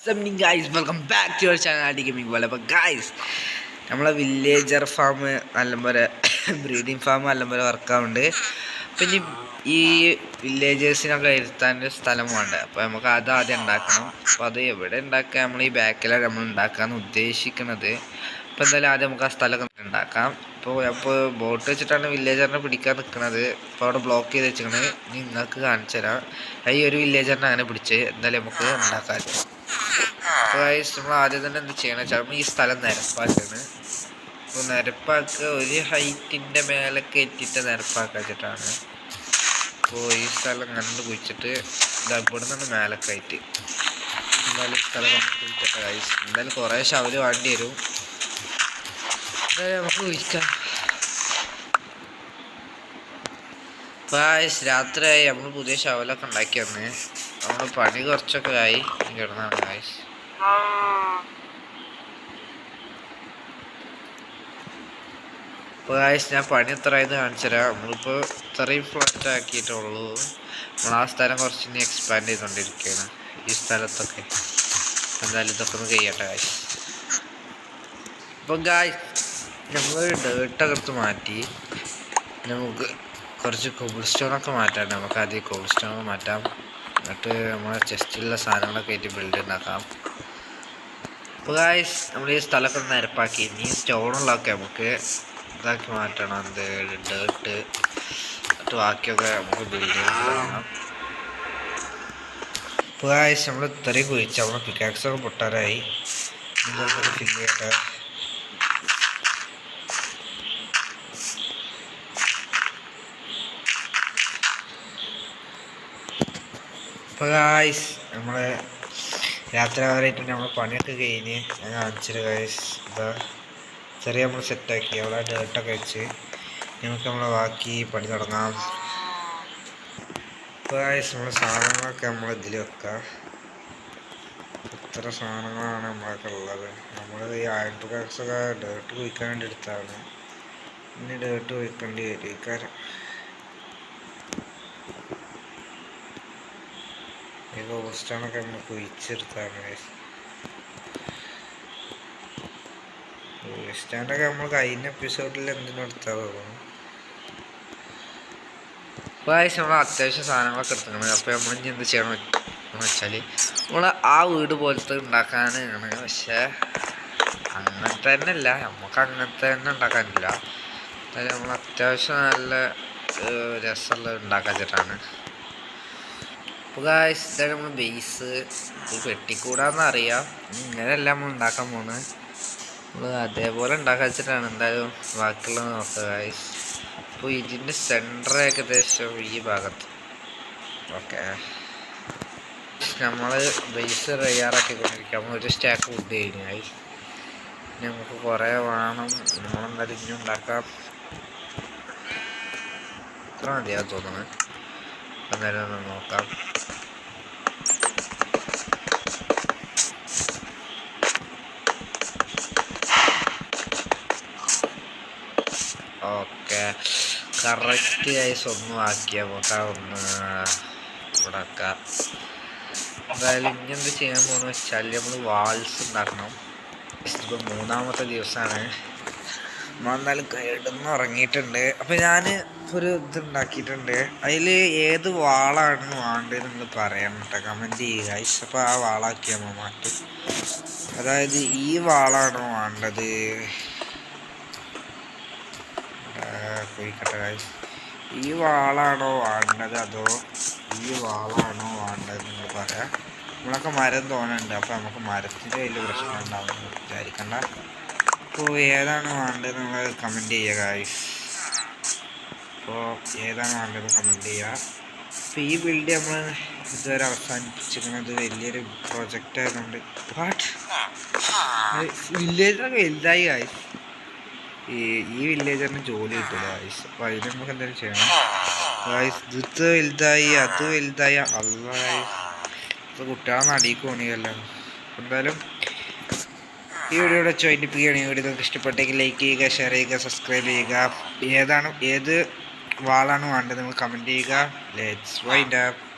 Something guys, welcome back to your channel RD Gaming World. അപ്പോൾ guys നമ്മളെ villager farm നല്ലപോലെ breeding farm നല്ലപോലെ വർക്കാവുന്നുണ്ട്. പിന്നെ ഈ വില്ലേജേഴ്സിനൊക്കെ ഇരുത്താൻ സ്ഥലം വേണ്ട. അപ്പോൾ നമുക്ക് അത് ആദ്യം ഉണ്ടാക്കണം. അപ്പോൾ അത് എവിടെ ഉണ്ടാക്കുക? നമ്മൾ ഈ ബാക്കിലാണ് നമ്മൾ ഉണ്ടാക്കാമെന്ന് ഉദ്ദേശിക്കുന്നത്. അപ്പോൾ എന്തായാലും ആദ്യം നമുക്ക് ആ സ്ഥലമൊക്കെ ഉണ്ടാക്കാം. അപ്പോൾ ബോട്ട് വെച്ചിട്ടാണ് വില്ലേജറിനെ പിടിക്കാൻ നിൽക്കുന്നത്. അപ്പോൾ അവിടെ ബ്ലോക്ക് ചെയ്ത് വെച്ചിരിക്കുന്നത് നിങ്ങൾക്ക് കാണിച്ചു തരാം. ഈ ഒരു വില്ലേജറിനെ അങ്ങനെ പിടിച്ച് എന്തായാലും നമുക്ക് ഉണ്ടാക്കാം. അപ്പോൾ നമ്മൾ ആദ്യം തന്നെ എന്ത് ചെയ്യണം വെച്ചാൽ നമ്മൾ ഈ സ്ഥലം നിരപ്പാക്കാണ്. അപ്പോൾ നിരപ്പാക്കുക ഒരു ഹൈറ്റിൻ്റെ മേലെ കയറ്റിയിട്ട് നിരപ്പാക്കുക വെച്ചിട്ടാണ്. അപ്പോൾ ഈ സ്ഥലം കണ്ട് കുഴിച്ചിട്ട് ഇവിടെ നിന്ന് മേലെ കയറ്റി എന്തായാലും ഈ സ്ഥലം കണ്ട് കുഴിച്ചിട്ട് എന്തായാലും കുറേ ശവല് വേണ്ടി വരും. എന്തായാലും നമുക്ക് കുഴിക്കാം. അപ്പോൾ രാത്രിയായി നമ്മൾ പുതിയ ശവലൊക്കെ ഉണ്ടാക്കി വന്ന് നമ്മൾ പണി കുറച്ചൊക്കെ ആയി കിടന്നാണ് ഗായ്സ്. അപ്പോൾ ഗായ്സ് ഞാൻ പണി എത്ര ആയത് കാണിച്ചു തരാം. നമ്മളിപ്പോൾ ഇത്രയും ഫ്ലറ്റ് ആക്കിയിട്ടുള്ളൂ. നമ്മൾ ആ സ്ഥലം കുറച്ച് ഇനി എക്സ്പാൻഡ് ചെയ്തുകൊണ്ടിരിക്കുകയാണ് ഈ സ്ഥലത്തൊക്കെ. എന്തായാലും ഇതൊക്കെ ഒന്ന് കഴിയട്ടെ ഗായ്സ്. അപ്പം ഗായ്സ് നമ്മൾ ഡേർട്ടൊക്കെ എടുത്ത് മാറ്റി നമുക്ക് കുറച്ച് കോബിൾ സ്റ്റോണൊക്കെ മാറ്റാം. നമുക്ക് ആദ്യം കോബിൾ സ്റ്റോണൊക്കെ മാറ്റാം. എന്നിട്ട് നമ്മളെ ചെസ്റ്റിലുള്ള സാധനങ്ങളൊക്കെ ആയിട്ട് ബിൽഡ് ഉണ്ടാക്കാം. അപ്പോൾ ഗായ്സ് നമ്മൾ ഈ സ്ഥലമൊക്കെ നിരപ്പാക്കി ഇനി സ്റ്റോണുള്ളതൊക്കെ നമുക്ക് ഇതാക്കി മാറ്റണം. എന്ത് ഡേർട്ട് എന്നിട്ട് ബാക്കിയൊക്കെ നമുക്ക് ബിൽഡ് ചെയ്ത് തുടങ്ങാം. അപ്പോൾ ഗായ്സ് നമ്മൾ ഇത്രയും കുഴിച്ച് നമ്മൾ പിക്കാക്സൊക്കെ പൊട്ടാറായി. ഇതൊക്കെ ഫില്ല് ചെയ്യട്ടെ. അപ്പോൾ ഗായ്സ് നമ്മൾ രാത്രി വരെയായിട്ട് നമ്മൾ പണിയൊക്കെ കഴിഞ്ഞ് ഞാൻ കാണിച്ചൊരു ഗായ്സ് ഇതാ ചെറിയ നമ്മൾ സെറ്റാക്കി അവിടെ ഡേർട്ടൊക്കെ വെച്ച് നമുക്ക് നമ്മളെ ബാക്കി പണി തുടങ്ങാം. അപ്പോൾ ഗായ്സ് നമ്മുടെ സാധനങ്ങളൊക്കെ നമ്മൾ ഇതിൽ വെക്കാം. ഇത്ര സാധനങ്ങളാണ് നമ്മളൊക്കെ ഉള്ളത്. നമ്മൾ ഈ അയൺ പിക്കാക്സൊക്കെ ഡേർട്ട് കുഴിക്കാൻ വേണ്ടി എടുത്താണ്. ഇനി ഡേർട്ട് കുഴിക്കേണ്ടി വരും. കാരണം ഈ കോസ്റ്റോണൊക്കെ നമ്മൾ കുഴിച്ചെടുത്താണ്. സ്റ്റാൻഡൊക്കെ നമ്മൾ കഴിഞ്ഞ എപ്പിസോഡിൽ എന്തിനെടുത്താൽ തോന്നുന്നു. അപ്പോൾ നമ്മൾ അത്യാവശ്യം സാധനങ്ങളൊക്കെ എടുത്തിട്ടുണ്ട്. അപ്പോൾ നമ്മൾ ഇനി എന്ത് ചെയ്യണം എന്ന് വെച്ചാൽ നമ്മൾ ആ വീട് പോലത്തെ ഉണ്ടാക്കാനാണ്. പക്ഷേ അങ്ങനത്തെ തന്നെ അല്ല, നമുക്ക് അങ്ങനത്തെ തന്നെ ഉണ്ടാക്കാനില്ല. അതായത് നമ്മൾ അത്യാവശ്യം നല്ല രസമുള്ള ഉണ്ടാക്കാൻ വെച്ചിട്ടാണ്. അപ്പോൾ ഗായ്സ് ഇതാണ് നമ്മൾ ബേസ്. ഇത് വെട്ടിക്കൂടാന്ന് അറിയാം, ഇങ്ങനെയല്ല നമ്മൾ ഉണ്ടാക്കാൻ പോകുന്നത്. നമ്മൾ അതേപോലെ ഉണ്ടാക്കാൻ വെച്ചിട്ടാണ്. എന്തായാലും ബാക്കിയുള്ളത് നോക്കുക ഗായ്സ്. അപ്പോൾ ഇതിൻ്റെ സെൻറ്റർ ഏകദേശം ഈ ഭാഗത്ത്. ഓക്കെ നമ്മൾ ബേസ് തയ്യാറാക്കിക്കൊണ്ടിരിക്കുക. നമ്മൾ ഒരു സ്റ്റാക്ക് ഫുഡ് കഴിഞ്ഞു ഗായ്സ്. നമുക്ക് കുറേ വേണം. നമ്മളെന്തായാലും ഇനി ഉണ്ടാക്കാം. ഇത്ര മതിയാ തോന്നുന്നത്. എന്തായാലും ഒന്ന് നോക്കാം. ഓക്കെ കറക്റ്റ് ഗൈസ് ഒന്നും ആക്കിയാൽ നമുക്ക് ഒന്ന് ഇവിടെ ആക്കാം. എന്തായാലും ഇനി എന്ത് ചെയ്യാൻ പോകുന്നത് വെച്ചാൽ നമ്മൾ വാൾസ് ഉണ്ടാക്കണം. ഇപ്പോൾ മൂന്നാമത്തെ ദിവസമാണ്. നമ്മളെന്തായാലും കിടന്ന് ഉറങ്ങിയിട്ടുണ്ട്. അപ്പോൾ ഞാൻ ഒരു ഇത് ഉണ്ടാക്കിയിട്ടുണ്ട്. അതിൽ ഏത് വാളാണ് വേണ്ടത് നിങ്ങൾ പറയാൻ കേട്ടോ, കമൻറ്റ് ചെയ്യുക ഗൈസ്. അപ്പോൾ ആ വാളാക്കിയാൽ നമ്മൾ മാറ്റും. അതായത് ഈ വാളാണോ വേണ്ടത് കുഴിക്കട്ടെ ഗൈസ്, ഈ വാളാണോ വേണ്ടത് അതോ ഈ വാളാണോ വേണ്ടത് നിങ്ങൾ പറയാം. നമ്മളൊക്കെ മരം തോന്നുന്നുണ്ട്. അപ്പോൾ നമുക്ക് മരത്തിൻ്റെ വലിയ പ്രശ്നം ഉണ്ടാവുമെന്ന് വിചാരിക്കണ്ട. അപ്പോൾ ഏതാണ് വേണ്ടത് നിങ്ങൾ കമൻറ്റ് ചെയ്യുക ഗൈസ്. അപ്പോൾ ഏതാണ് വേണ്ടത് കമൻറ്റ് ചെയ്യുക. അപ്പോൾ ഈ ബിൽഡ് നമ്മൾ ഇതുവരെ അവസാനിപ്പിച്ചിരിക്കുന്നത് വലിയൊരു പ്രൊജക്റ്റ് ആയതുകൊണ്ട് വില്ലേജറൊക്കെ വലുതായി ഗൈസ്. ഈ വില്ലേജറിന് ജോലി കിട്ടില്ല ഗൈസ്. അപ്പോൾ അതിന് നമുക്ക് എന്തെങ്കിലും ചെയ്യണം ഗൈസ്. ഇത് വലുതായി അത് വലുതായി അല്ല ഗൈസ്. ഇപ്പോൾ കുട്ടികളെ നടിക്ക് പോണിയല്ലോ. എന്തായാലും ഈ വീഡിയോ ഇവിടെ ചോദിപ്പിക്കുകയാണ്. ഈ വീഡിയോ നിങ്ങൾക്ക് ഇഷ്ടപ്പെട്ടെങ്കിൽ ലൈക്ക് ചെയ്യുക, ഷെയർ ചെയ്യുക, സബ്സ്ക്രൈബ് ചെയ്യുക. ഏത് വാളാണ് വേണ്ടത് നിങ്ങൾ കമൻറ്റ് ചെയ്യുക. Let's wind up.